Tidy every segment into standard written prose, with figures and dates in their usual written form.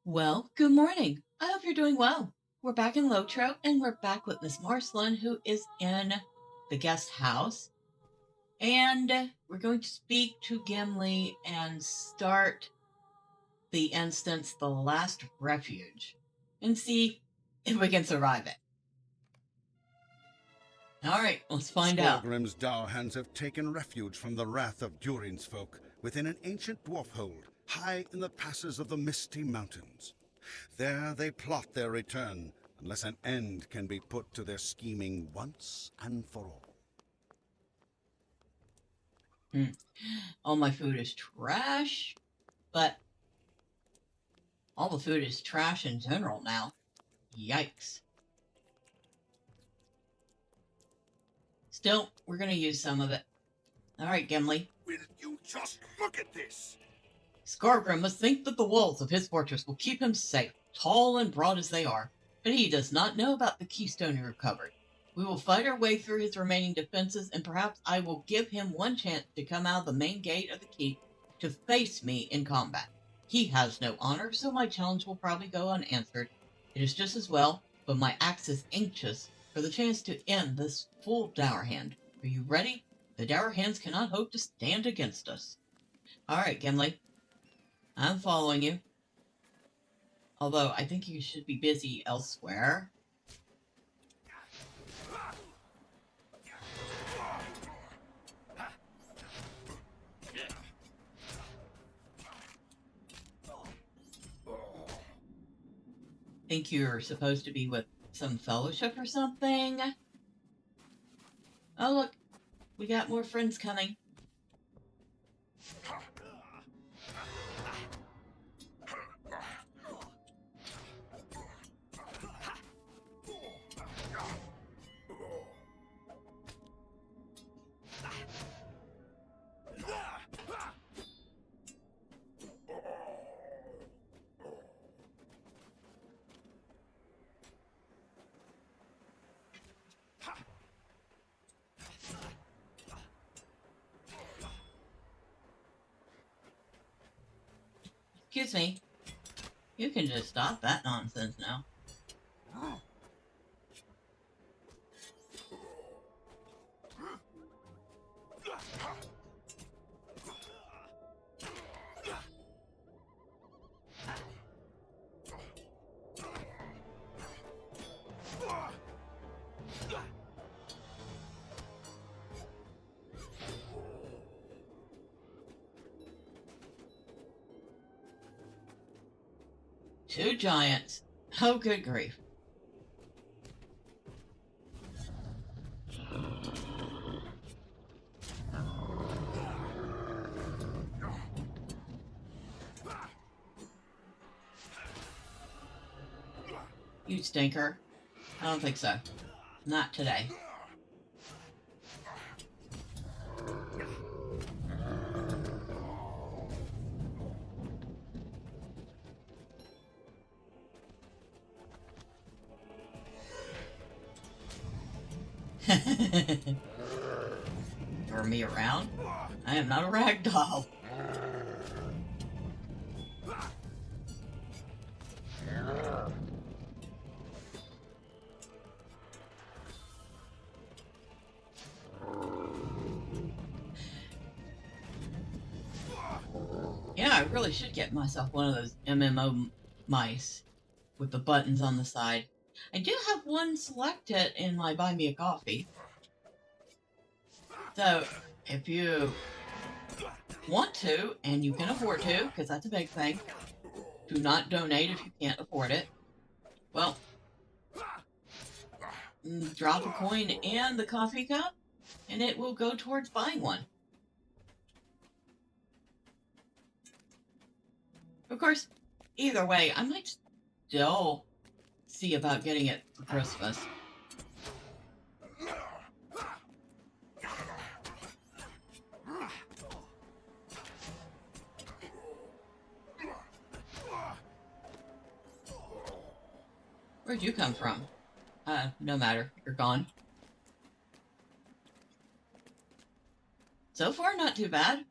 Well, good morning. I hope you're doing well. We're back in LOTRO, and we're back with Miss Marcellene, who is in the guest house. And we're going to speak to Gimli and start the instance, the Last Refuge, and see if we can survive it. All right, let's find out. Skorgrim's dour hands have taken refuge from the wrath of Durin's folk within an ancient dwarf hold, high in the passes of the Misty Mountains. There they plot their return, unless an end can be put to their scheming once and for all. All my food is trash, but all the food is trash in general now. Yikes. Still, we're going to use some of it. All right, Gimli. Will you just look at this? Skorgrim must think that the walls of his fortress will keep him safe, tall and broad as they are, but he does not know about the keystone he recovered. We will fight our way through his remaining defenses, and perhaps I will give him one chance to come out of the main gate of the keep to face me in combat. He has no honor, so my challenge will probably go unanswered. It is just as well, but my axe is anxious for the chance to end this full dour hand. Are you ready? The dour hands cannot hope to stand against us. All right, Gimli. I'm following you. Although I think you should be busy elsewhere. Think you're supposed to be with some fellowship or something? Oh, look. We got more friends coming. Excuse me. You can just stop that nonsense now. Two giants. Oh, good grief. You stinker. I don't think so. Not today. Throw me around? I am not a rag doll. Yeah, I really should get myself one of those MMO mice with the buttons on the side. I do have one selected in my Buy Me a Coffee. So, if you want to, and you can afford to, because that's a big thing, do not donate if you can't afford it. Well, drop a coin in the coffee cup, and it will go towards buying one. Of course, either way, I might still see about getting it for Christmas. Where'd you come from? No matter. You're gone. So far, not too bad.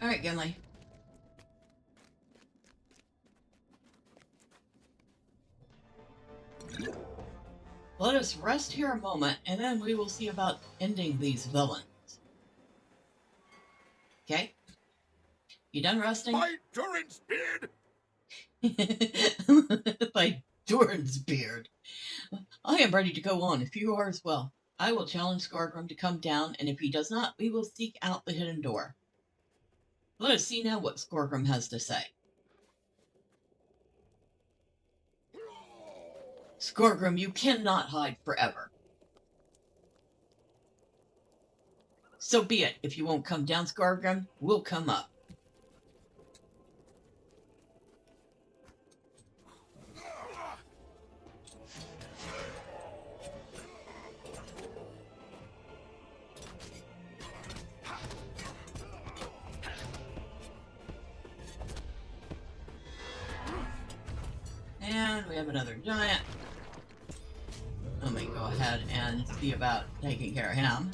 Alright, Gimli. Let us rest here a moment, and then we will see about ending these villains. Okay? You done resting? By Durin's beard! By Doran's beard. I am ready to go on, if you are as well. I will challenge Skorgrim to come down, and if he does not, we will seek out the hidden door. Let us see now what Skorgrim has to say. Skorgrim, you cannot hide forever. So be it. If you won't come down, Skorgrim, we'll come up. And we have another giant. Let me go ahead and see about taking care of him.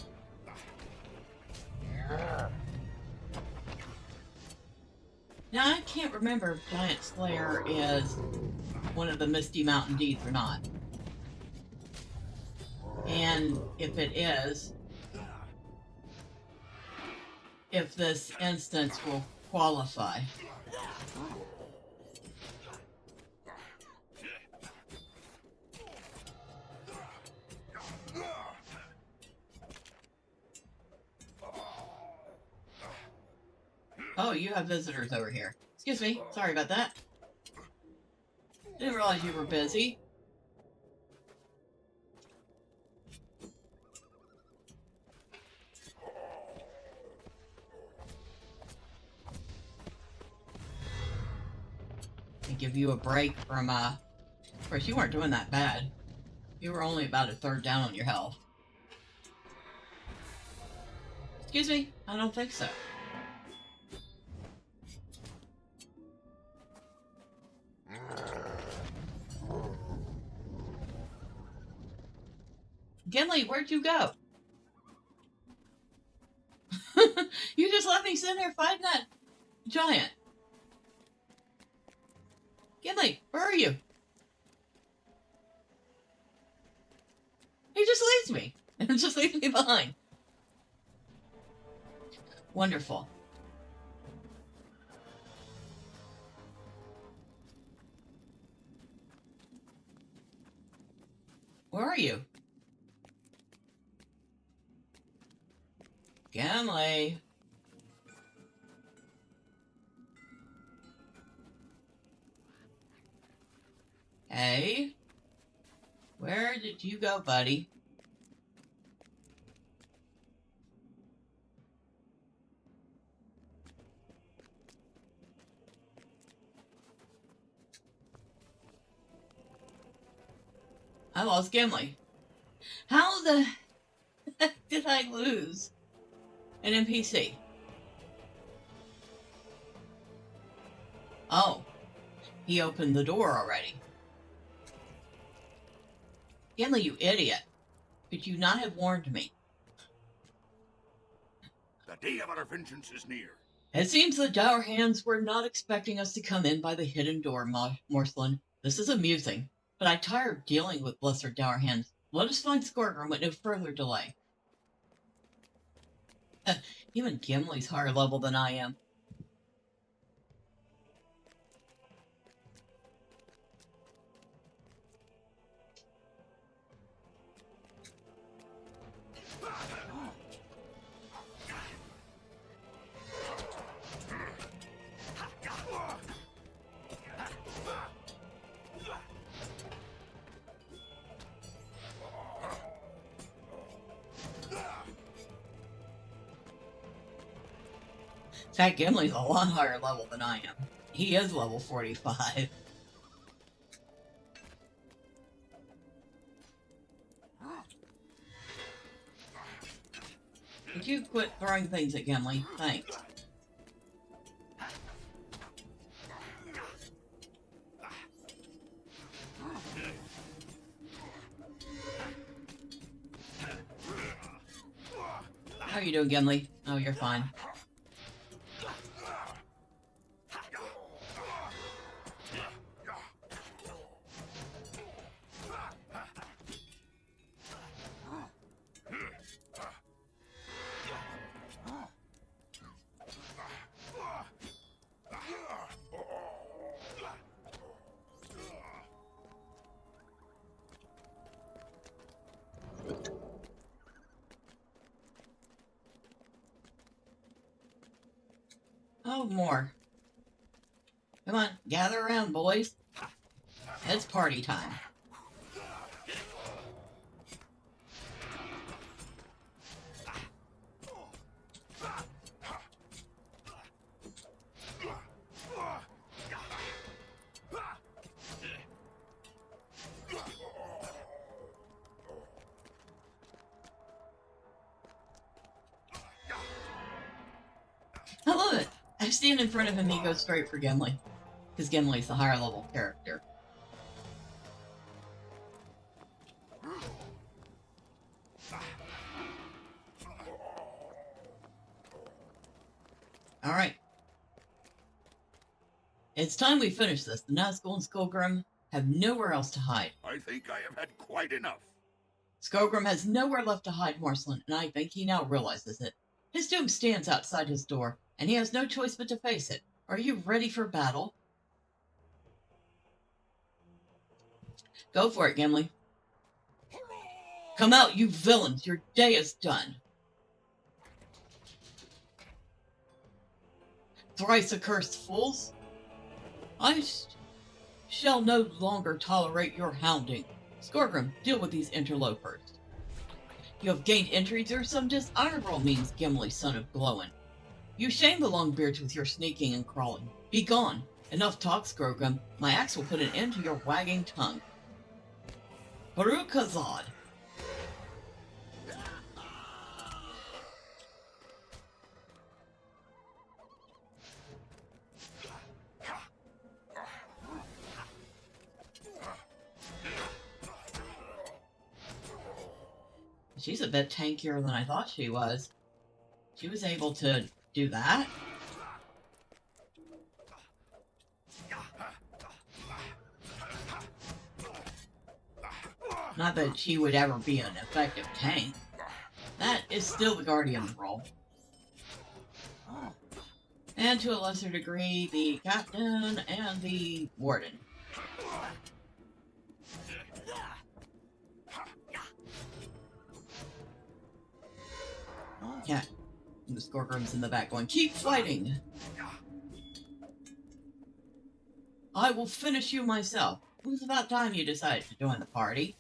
Now, I can't remember if Giant Slayer is one of the Misty Mountain Deeds or not. And if it is, if this instance will qualify. Oh, you have visitors over here. Excuse me. Sorry about that. Didn't realize you were busy. And give you a break from, of course, you weren't doing that bad. You were only about a third down on your health. Excuse me? I don't think so. Gimli, where'd you go? You just left me sitting there fighting that giant. Gimli, where are you? He just leaves me. And just leaves me behind. Wonderful. Where are you? Gimli. Hey? Where did you go, buddy? I lost Gimli. How the heck did I lose an NPC? Oh, he opened the door already. Gimli, you idiot. Could you not have warned me? The day of our vengeance is near. It seems the Dour Hands were not expecting us to come in by the hidden door, Marcellene. This is amusing, but I tire of dealing with lesser Dour Hands. Let us find Skorgrim with no further delay. Even Gimli's higher level than I am. In fact, Gimli's a lot higher level than I am. He is level 45. Would you quit throwing things at Gimli? Thanks. How are you doing, Gimli? Oh, you're fine. Oh, more. Come on, gather around, boys. It's party time. I love it. I stand in front of him, he goes straight for Gimli. Because Gimli's the higher level character. Alright. It's time we finish this. The Nazgul and Skorgrim have nowhere else to hide. I think I have had quite enough. Skorgrim has nowhere left to hide, Marcellene, and I think he now realizes it. His doom stands outside his door, and he has no choice but to face it. Are you ready for battle? Go for it, Gimli. Come out, you villains! Your day is done! Thrice accursed fools! I shall no longer tolerate your hounding. Skorgrim, deal with these interlopers. You have gained entry through some dishonorable means, Gimli, son of Gloin. You shame the Longbeards with your sneaking and crawling. Be gone! Enough talk, Skorgrim. My axe will put an end to your wagging tongue. Baruch Hazad. She's a bit tankier than I thought she was. She was able to do that. Not that she would ever be an effective tank. That is still the Guardian's role. And to a lesser degree, the Captain and the Warden. Yeah, the Skorgrim's in the back going, keep fighting! I will finish you myself. It was about time you decided to join the party.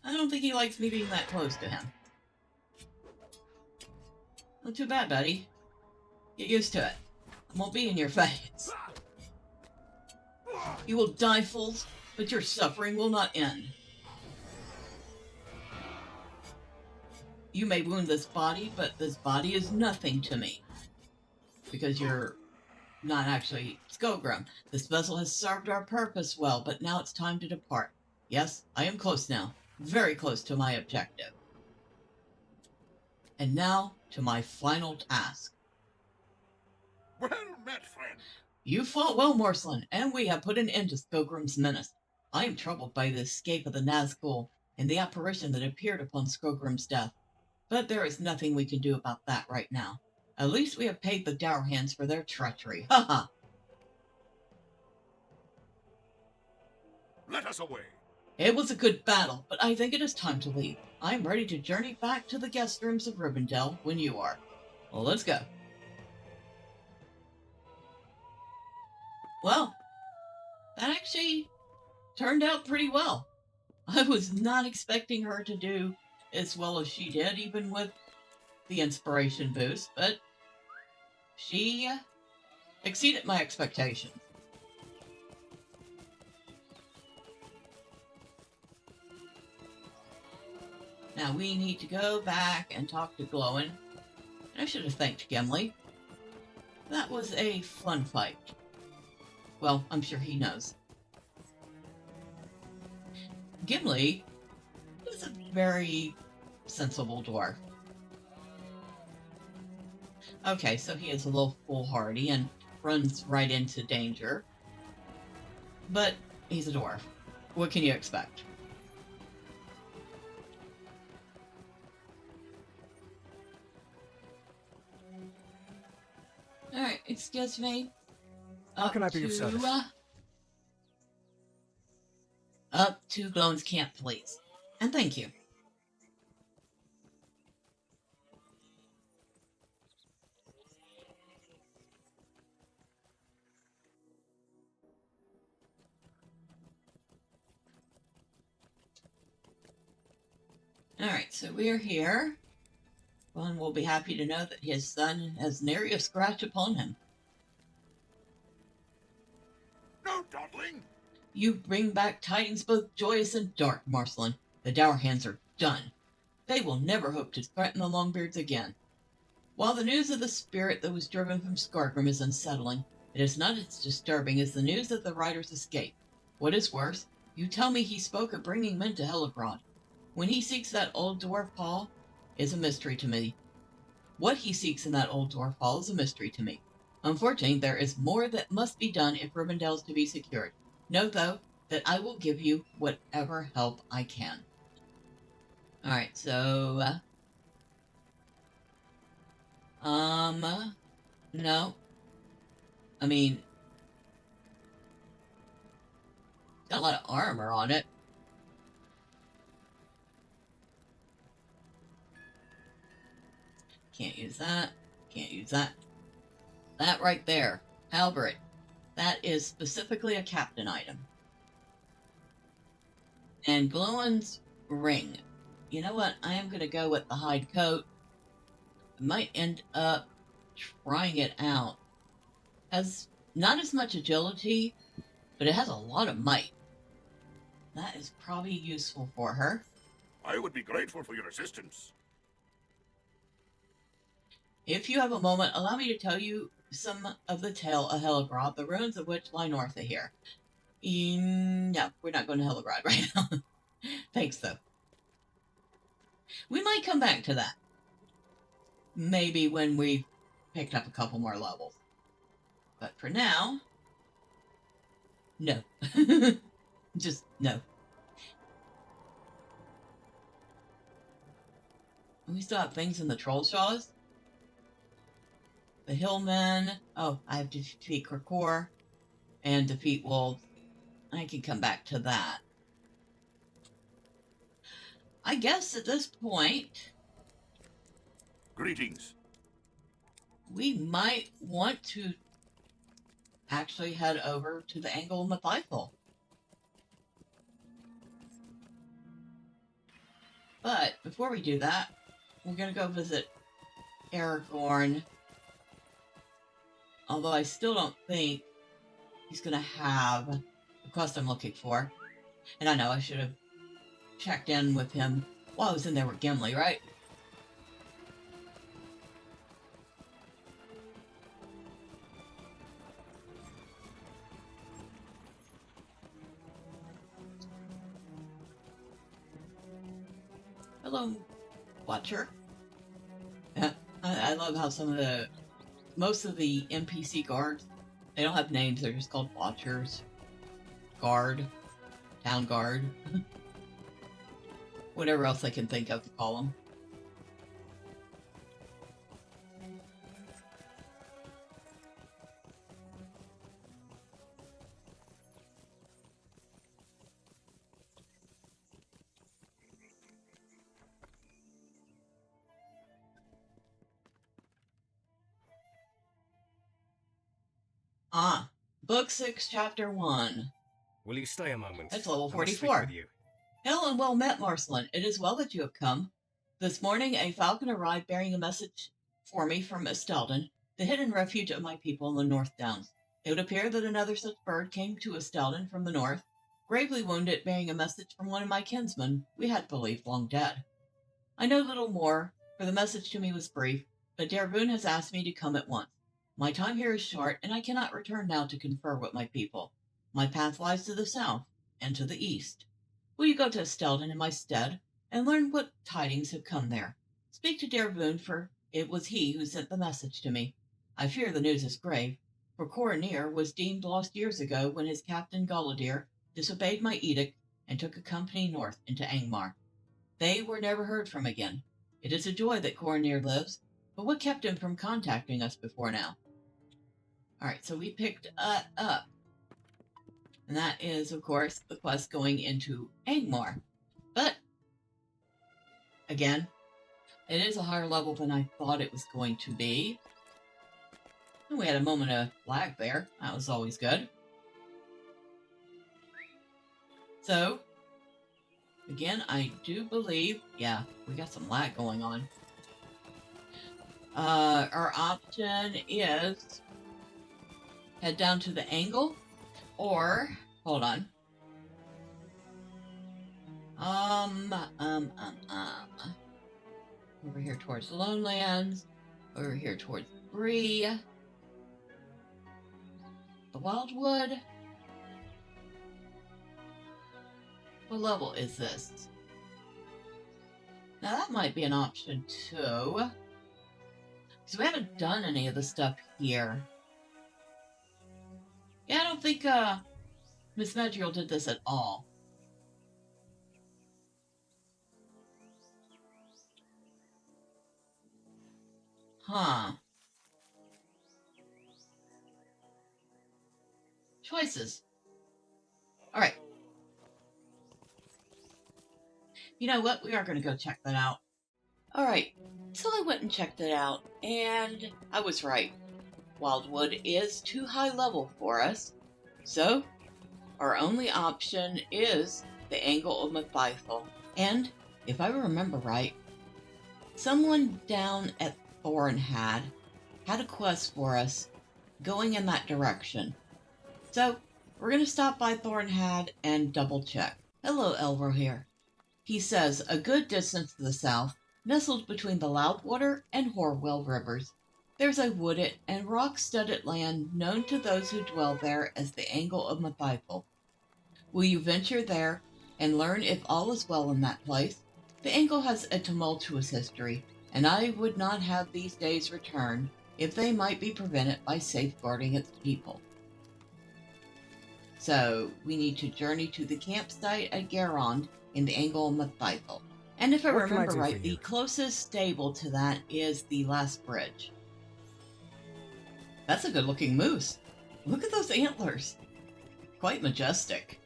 I don't think he likes me being that close to him. Not too bad, buddy. Get used to it. I won't be in your face. You will die, fools, but your suffering will not end. You may wound this body, but this body is nothing to me. Because you're not actually Skorgrim. This vessel has served our purpose well, but now it's time to depart. Yes, I am close now. Very close to my objective. And now, to my final task. Well met, friend. You fought well, Marcellene, and we have put an end to Skorgrim's menace. I am troubled by the escape of the Nazgul and the apparition that appeared upon Skorgrim's death. But there is nothing we can do about that right now. At least we have paid the Dour Hands for their treachery. Ha ha! Let us away. It was a good battle, but I think it is time to leave. I am ready to journey back to the guest rooms of Rivendell when you are. Well, let's go. Well, that actually turned out pretty well. I was not expecting her to do as well as she did, even with the inspiration boost, but she exceeded my expectations. Now we need to go back and talk to Gloin. I should have thanked Gimli. That was a fun fight. Well, I'm sure he knows. Gimli is a very sensible dwarf. Okay, so he is a little foolhardy and runs right into danger. But he's a dwarf. What can you expect? Alright, Excuse me? How can I be of service? Up to Gloin's camp, please. And thank you. Alright, so we're here. One will be happy to know that his son has nary a scratch upon him. No dawdling! You bring back tidings both joyous and dark, Marcellene. The Dour Hands are done. They will never hope to threaten the Longbeards again. While the news of the spirit that was driven from Skorgrim is unsettling, it is not as disturbing as the news of the rider's escape. What is worse, you tell me he spoke of bringing men to Heligrod. When he seeks that old dwarf hall is a mystery to me. What he seeks in that old dwarf hall is a mystery to me. Unfortunately, there is more that must be done if Rivendell is to be secured. Know, though, that I will give you whatever help I can. Alright, so... no. I mean... got a lot of armor on it. Can't use that. Can't use that. That right there. Halberd. That is specifically a captain item. And Gloin's ring. You know what? I am going to go with the hide coat. I might end up trying it out. Has not as much agility, but it has a lot of might. That is probably useful for her. I would be grateful for your assistance. If you have a moment, allow me to tell you some of the tale of Heligrod, the ruins of which lie north of here. No, we're not going to Heligrod right now. Thanks, though. We might come back to that. Maybe when we've picked up a couple more levels. But for now, no. Just no. We still have things in the troll shaws. The hillmen. Oh, I have to defeat Krokor and defeat wolves. I can come back to that. I guess at this point... Greetings. We might want to actually head over to the Angle of Mathifel. But before we do that, we're going to go visit Aragorn. Although I still don't think he's going to have the quest I'm looking for. And I know I should have checked in with him while I was in there with Gimli, right? Hello, Watcher. I love how most of the NPC guards, they don't have names, they're just called Watchers. Guard. Town Guard. Whatever else I can think of to call them. Book 6, Chapter 1. Will you stay a moment? That's level I must speak 44. with you. Hail and well met, Marcellene. It is well that you have come. This morning a falcon arrived bearing a message for me from Estelden, the hidden refuge of my people in the North Downs. It would appear that another such bird came to Estelden from the north, gravely wounded, bearing a message from one of my kinsmen we had believed long dead. I know little more, for the message to me was brief, but Dervoon has asked me to come at once. My time here is short, and I cannot return now to confer with my people. My path lies to the south and to the east. Will you go to Estelden in my stead, and learn what tidings have come there? Speak to Dervoon, for it was he who sent the message to me. I fear the news is grave, for Coroneer was deemed lost years ago when his captain Galadir disobeyed my edict and took a company north into Angmar. They were never heard from again. It is a joy that Coroneer lives, but what kept him from contacting us before now? Alright, so we picked up. And that is, of course, the quest going into Angmar. But, again, it is a higher level than I thought it was going to be. And we had a moment of lag there. That was always good. So, again, I do believe, yeah, we got some lag going on. Our option is head down to the angle, or, hold on. Over here towards Lonelands, over here towards Bree, the Wildwood. What level is this? Now that might be an option too. Because we haven't done any of the stuff here. Yeah, I don't think Miss Madrigal did this at all. Huh. Choices. Alright. You know what? We are going to go check that out. Alright, so I went and checked it out, and I was right. Wildwood is too high level for us, so our only option is the Angle of Mathythel. And, if I remember right, someone down at Thornhad had a quest for us going in that direction. So, we're going to stop by Thornhad and double check. Hello, Elro here. He says, a good distance to the south, nestled between the Loudwater and Horwell rivers, there's a wooded and rock-studded land known to those who dwell there as the Angle of Mathythel. Will you venture there and learn if all is well in that place? The Angle has a tumultuous history, and I would not have these days return if they might be prevented by safeguarding its people. So, we need to journey to the campsite at Garond in the Angle of Mathythel. And if I remember right, the closest stable to that is the Last Bridge. That's a good-looking moose. Look at those antlers. Quite majestic.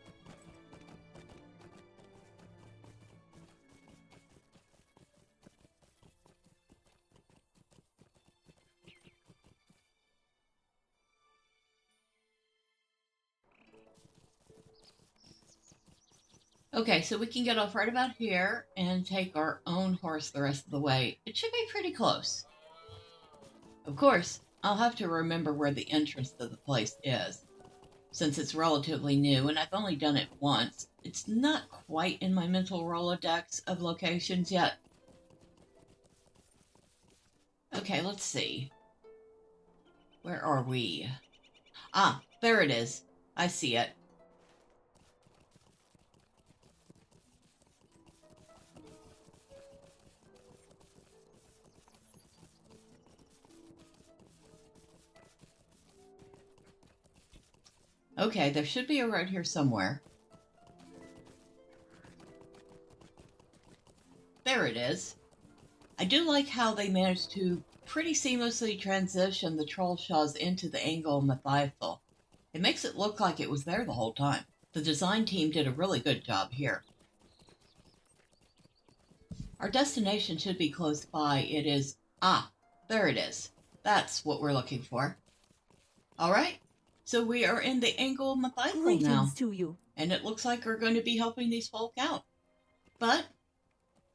Okay, so we can get off right about here and take our own horse the rest of the way. It should be pretty close. Of course, I'll have to remember where the entrance to the place is. Since it's relatively new and I've only done it once, it's not quite in my mental Rolodex of locations yet. Okay, let's see. Where are we? Ah, there it is. I see it. Okay, there should be a road here somewhere. There it is. I do like how they managed to pretty seamlessly transition the Trollshaws into the Angle of Mathythel. It makes it look like it was there the whole time. The design team did a really good job here. Our destination should be close by. It is... Ah, there it is. That's what we're looking for. Alright, so we are in the Angle of Mathythel now. To you. And it looks like we're going to be helping these folk out. But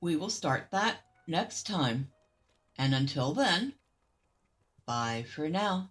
we will start that next time. And until then, bye for now.